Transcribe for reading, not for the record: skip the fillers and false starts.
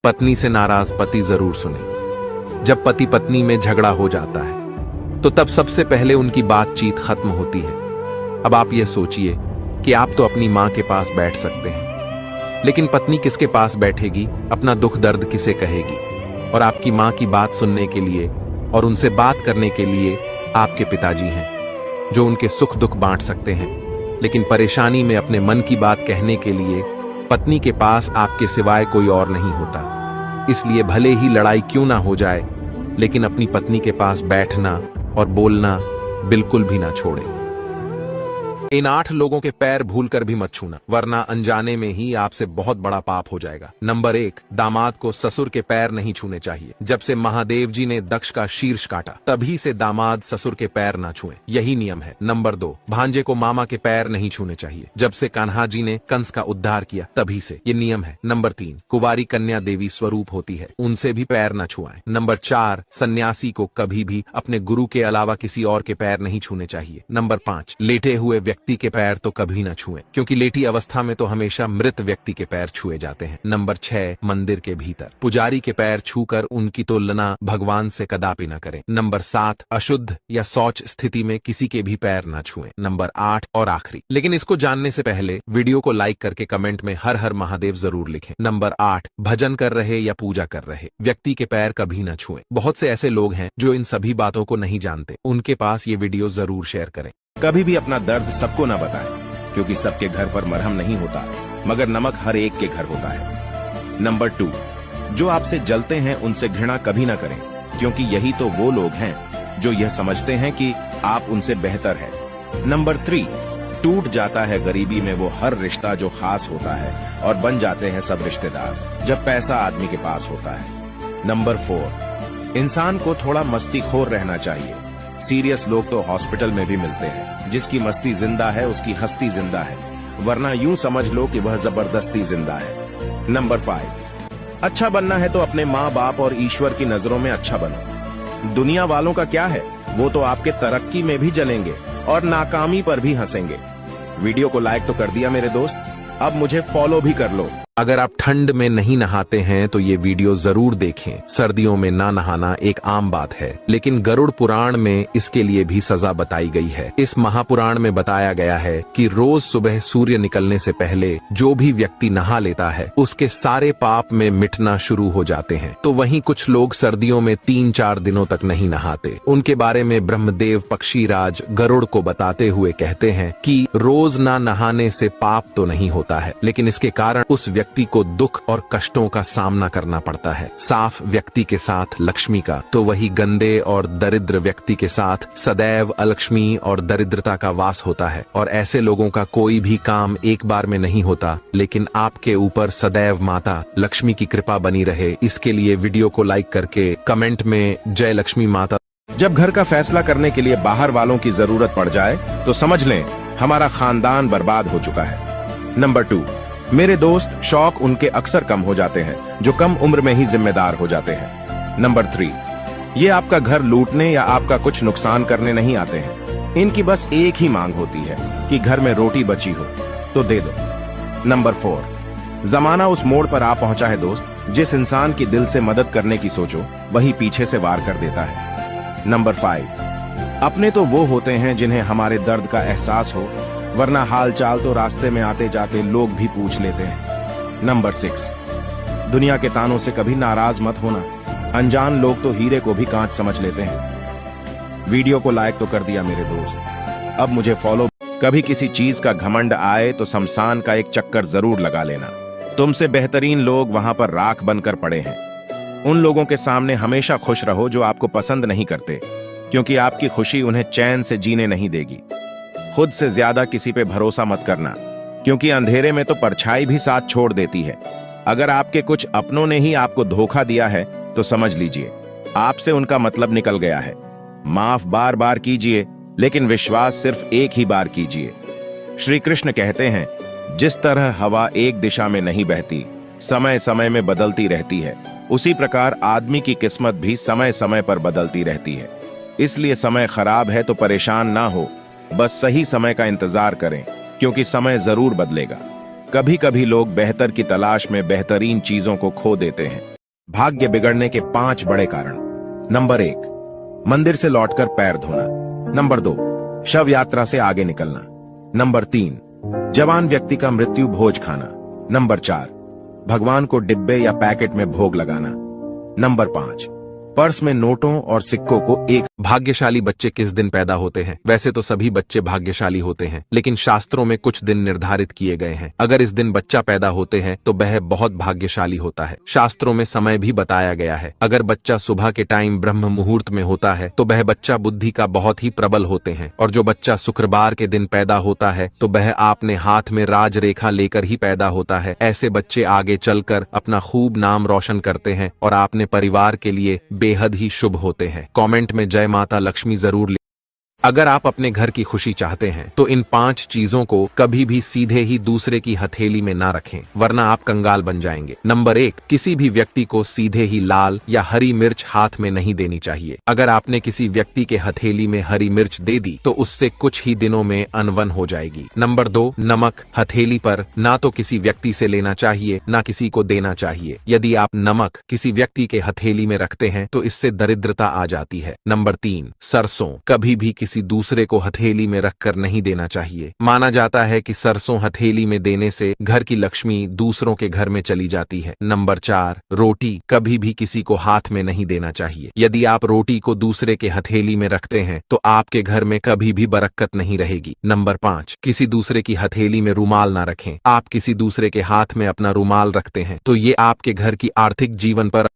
पत्नी से नाराज पति जरूर सुने। जब पति पत्नी में झगड़ा हो जाता है तो तब सबसे पहले उनकी बातचीत खत्म होती है। अब आप ये सोचिए कि आप तो अपनी मां के पास बैठ सकते हैं, लेकिन पत्नी किसके पास बैठेगी, अपना दुख दर्द किसे कहेगी? और आपकी मां की बात सुनने के लिए और उनसे बात करने के लिए आपके पिताजी हैं, जो उनके सुख दुख बांट सकते हैं। लेकिन परेशानी में अपने मन की बात कहने के लिए पत्नी के पास आपके सिवाय कोई और नहीं होता। इसलिए भले ही लड़ाई क्यों ना हो जाए, लेकिन अपनी पत्नी के पास बैठना और बोलना बिल्कुल भी ना छोड़े। इन 8 लोगों के पैर भूलकर भी मत छूना, वरना अनजाने में ही आपसे बहुत बड़ा पाप हो जाएगा। नंबर 1, दामाद को ससुर के पैर नहीं छूने चाहिए। जब से महादेव जी ने दक्ष का शीर्ष काटा, तभी से दामाद ससुर के पैर ना छुए, यही नियम है। नंबर 2, भांजे को मामा के पैर नहीं छूने चाहिए। जब से कान्हा जी ने कंस का उद्धार किया, तभी से ये नियम है। नंबर 3, कुंवारी कन्या देवी स्वरूप होती है, उनसे भी पैर न छुआएं। नंबर 4, सन्यासी को कभी भी अपने गुरु के अलावा किसी और के पैर नहीं छूने चाहिए। नंबर 5, लेटे हुए व्यक्ति के पैर तो कभी न छुएं, क्योंकि लेटी अवस्था में तो हमेशा मृत व्यक्ति के पैर छुए जाते हैं। नंबर 6, मंदिर के भीतर पुजारी के पैर छूकर उनकी तुलना भगवान से कदापि न करें। नंबर 7, अशुद्ध या शौच स्थिति में किसी के भी पैर न छुएं। नंबर 8 और आखिरी, लेकिन इसको जानने से पहले वीडियो को लाइक करके कमेंट में हर हर महादेव जरूर लिखें। नंबर 8, भजन कर रहे या पूजा कर रहे व्यक्ति के पैर कभी न छुएं। बहुत से ऐसे लोग हैं जो इन सभी बातों को नहीं जानते, उनके पास ये वीडियो जरूर शेयर करें। कभी भी अपना दर्द सबको ना बताएं, क्योंकि सबके घर पर मरहम नहीं होता, मगर नमक हर एक के घर होता है। नंबर 2, जो आपसे जलते हैं उनसे घृणा कभी ना करें, क्योंकि यही तो वो लोग हैं जो यह समझते हैं कि आप उनसे बेहतर है। नंबर 3, टूट जाता है गरीबी में वो हर रिश्ता जो खास होता है, और बन जाते हैं सब रिश्तेदार जब पैसा आदमी के पास होता है। नंबर 4, इंसान को थोड़ा मस्तीखोर रहना चाहिए। सीरियस लोग तो हॉस्पिटल में भी मिलते हैं। जिसकी मस्ती जिंदा है उसकी हस्ती जिंदा है, वरना यूं समझ लो कि वह जबरदस्ती जिंदा है। नंबर 5, अच्छा बनना है तो अपने माँ बाप और ईश्वर की नजरों में अच्छा बनो। दुनिया वालों का क्या है, वो तो आपके तरक्की में भी जलेंगे और नाकामी पर भी हंसेंगे। वीडियो को लाइक तो कर दिया मेरे दोस्त, अब मुझे फॉलो भी कर लो। अगर आप ठंड में नहीं नहाते हैं तो ये वीडियो जरूर देखें। सर्दियों में ना नहाना एक आम बात है, लेकिन गरुड़ पुराण में इसके लिए भी सजा बताई गई है। इस महापुराण में बताया गया है कि रोज सुबह सूर्य निकलने से पहले जो भी व्यक्ति नहा लेता है उसके सारे पाप में मिटना शुरू हो जाते हैं। तो वहीं कुछ लोग सर्दियों में 3-4 दिनों तक नहीं नहाते। उनके बारे में ब्रह्मदेव पक्षीराज गरुड़ को बताते हुए कहते हैं कि रोज ना नहाने से पाप तो नहीं होता है, लेकिन इसके कारण उस व्यक्ति को दुख और कष्टों का सामना करना पड़ता है। साफ व्यक्ति के साथ लक्ष्मी का, तो वही गंदे और दरिद्र व्यक्ति के साथ सदैव अलक्ष्मी और दरिद्रता का वास होता है। और ऐसे लोगों का कोई भी काम एक बार में नहीं होता, लेकिन आपके ऊपर सदैव माता लक्ष्मी की कृपा बनी रहे, इसके लिए वीडियो को लाइक करके कमेंट में जय लक्ष्मी माता। जब घर का फैसला करने के लिए बाहर वालों की जरूरत पड़ जाए तो समझ लें हमारा खानदान बर्बाद हो चुका है। नंबर 2, मेरे दोस्त, शौक उनके अक्सर कम हो जाते हैं जो कम उम्र में ही जिम्मेदार हो जाते हैं। नंबर 3, ये आपका घर लूटने या आपका कुछ नुकसान करने नहीं आते हैं। इनकी बस एक ही मांग होती है कि घर में रोटी बची हो तो दे दो। नंबर 4, जमाना उस मोड़ पर आ पहुंचा है दोस्त, जिस इंसान की दिल से मदद करने की सोचो वही पीछे से वार कर देता है। नंबर 5, अपने तो वो होते हैं जिन्हें हमारे दर्द का एहसास हो, वरना हाल चाल तो रास्ते में आते जाते लोग भी पूछ लेते हैं। नंबर 6, दुनिया के तानों से कभी नाराज मत होना। अनजान लोग तो हीरे को भी कांच समझ लेते हैं। वीडियो को लाइक तो कर दिया मेरे दोस्त, अब मुझे फॉलो। कभी किसी चीज का घमंड आए तो शमशान का एक चक्कर जरूर लगा लेना। तुमसे बेहतरीन लोग वहां पर राख बनकर पड़े हैं। उन लोगों के सामने हमेशा खुश रहो जो आपको पसंद नहीं करते, क्योंकि आपकी खुशी उन्हें चैन से जीने नहीं देगी। खुद से ज्यादा किसी पे भरोसा मत करना, क्योंकि अंधेरे में तो परछाई भी साथ छोड़ देती है। अगर आपके कुछ अपनों ने ही आपको धोखा दिया है तो समझ लीजिए आपसे उनका मतलब निकल गया है। माफ बार बार कीजिए, लेकिन विश्वास सिर्फ एक ही बार कीजिए। श्री कृष्ण कहते हैं, जिस तरह हवा एक दिशा में नहीं बहती, समय समय में बदलती रहती है, उसी प्रकार आदमी की किस्मत भी समय समय पर बदलती रहती है। इसलिए समय खराब है तो परेशान ना हो, बस सही समय का इंतजार करें, क्योंकि समय जरूर बदलेगा। कभी कभी लोग बेहतर की तलाश में बेहतरीन चीजों को खो देते हैं। भाग्य बिगड़ने के 5 बड़े कारण। नंबर 1, मंदिर से लौटकर पैर धोना। नंबर 2, शव यात्रा से आगे निकलना। नंबर 3, जवान व्यक्ति का मृत्यु भोज खाना। नंबर 4, भगवान को डिब्बे या पैकेट में भोग लगाना। नंबर 5, पर्स में नोटों और सिक्कों को एक। भाग्यशाली बच्चे किस दिन पैदा होते हैं? वैसे तो सभी बच्चे भाग्यशाली होते हैं, लेकिन शास्त्रों में कुछ दिन निर्धारित किए गए हैं। अगर इस दिन बच्चा पैदा होते हैं तो वह बहुत भाग्यशाली होता है। शास्त्रों में समय भी बताया गया है। अगर बच्चा सुबह के टाइम ब्रह्म मुहूर्त में होता है तो वह बच्चा बुद्धि का बहुत ही प्रबल होते हैं। और जो बच्चा शुक्रवार के दिन पैदा होता है तो वह आपने हाथ में राज रेखा लेकर ही पैदा होता है। ऐसे बच्चे आगे चलकर अपना खूब नाम रोशन करते हैं और आपने परिवार के लिए बेहद ही शुभ होते हैं। कमेंट में जय माता लक्ष्मी जरूर। अगर आप अपने घर की खुशी चाहते हैं तो इन 5 चीजों को कभी भी सीधे ही दूसरे की हथेली में ना रखें, वरना आप कंगाल बन जाएंगे। नंबर 1, किसी भी व्यक्ति को सीधे ही लाल या हरी मिर्च हाथ में नहीं देनी चाहिए। अगर आपने किसी व्यक्ति के हथेली में हरी मिर्च दे दी तो उससे कुछ ही दिनों में अनबन हो जाएगी। नंबर 2, नमक हथेली पर ना तो किसी व्यक्ति से लेना चाहिए ना किसी को देना चाहिए। यदि आप नमक किसी व्यक्ति के हथेली में रखते हैं तो इससे दरिद्रता आ जाती है। नंबर 3, सरसों कभी भी किसी दूसरे को हथेली में रखकर नहीं देना चाहिए। माना जाता है कि सरसों हथेली में देने से घर की लक्ष्मी दूसरों के घर में चली जाती है। नंबर 4, रोटी कभी भी किसी को हाथ में नहीं देना चाहिए। यदि आप रोटी को दूसरे के हथेली में रखते हैं तो आपके घर में कभी भी बरकत नहीं रहेगी। नंबर 5, किसी दूसरे की हथेली में रुमाल ना रखें। आप किसी दूसरे के हाथ में अपना रुमाल रखते हैं तो ये आपके घर की आर्थिक जीवन पर